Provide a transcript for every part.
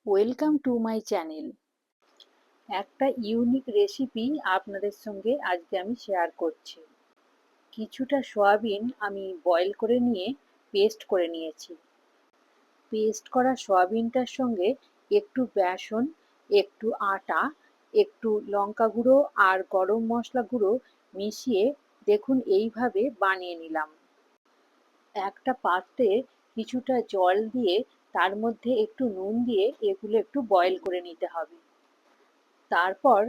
Welcome to my channel. একটা unique recipe আপনাদের সঙ্গে আজকে আমি শেয়ার করছি। কিছুটা সয়াবিন আমি বয়েল করে নিয়ে পেস্ট করে নিয়েছি। পেস্ট করা সয়াবিনটার সঙ্গে একটু বেসন, একটু আটা, একটু লঙ্কা গুঁড়ো আর গরম মশলা গুঁড়ো মিশিয়ে দেখুন এইভাবে বানিয়ে নিলাম। একটা পাত্রে কিছুটা জল দিয়ে তার মধ্যে একটু নুন দিয়ে এগুলো একটু বয়েল করে নিতে হবে। তারপর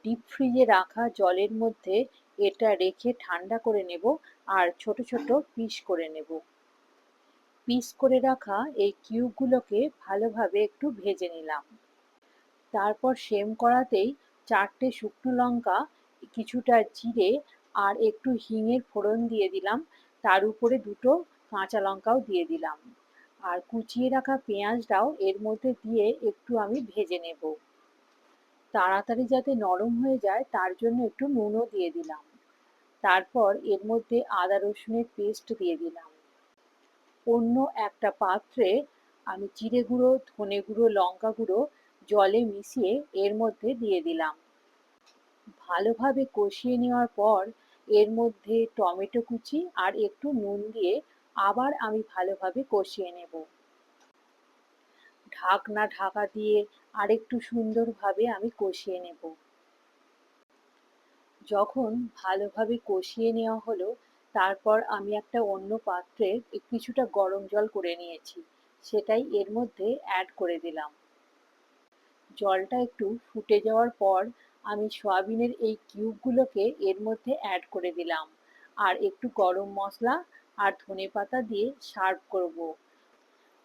ডিপ ফ্রিজে রাখা জলের মধ্যে এটা রেখে ঠান্ডা করে নেব আর ছোট ছোট পিস করে নেব। পিস করে রাখা এই কিউবগুলোকে ভালোভাবে একটু ভেজে নিলাম। তারপর সেম কড়াতেই 4টে শুকনো লঙ্কা, কিছুটা জিরে আর একটু হিঙের ফোড়ন দিয়ে দিলাম। তার উপরে 2টো কাঁচা লঙ্কাও দিয়ে দিলাম আর কুচিয়ে রাখা পেঁয়াজটাও এর মধ্যে দিয়ে একটু আমি ভেজে নেব। তাড়াতাড়ি যাতে নরম হয়ে যায় তার জন্য একটু নুনও দিয়ে দিলাম। তারপর এর মধ্যে আদা রসুনের পেস্ট দিয়ে দিলাম। অন্য একটা পাত্রে আমি জিরে গুঁড়ো, ধনে গুঁড়ো, লঙ্কা গুঁড়ো জলে মিশিয়ে এর মধ্যে দিয়ে দিলাম। ভালোভাবে কষিয়ে নেওয়ার পর এর মধ্যে টমেটো কুচি আর একটু নুন দিয়ে আবার আমি ভালোভাবে কষিয়ে নেব। ঢাকা দিয়ে আরেকটু সুন্দরভাবে আমি কষিয়ে নেব। যখন ভালোভাবে কষিয়ে নেওয়া হলো তারপর আমি একটা অন্য পাত্রে কিছুটা গরম জল করে নিয়েছি, সেটাই এর মধ্যে অ্যাড করে দিলাম। জলটা একটু ফুটে যাওয়ার পর আমি সয়াবিনের এই কিউবগুলোকে এর মধ্যে অ্যাড করে দিলাম আর একটু গরম মশলা আর ধনেপাতা দিয়ে সার্ভ করব।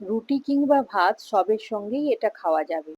রুটি কিংবা ভাত সবের সঙ্গেই এটা খাওয়া যাবে।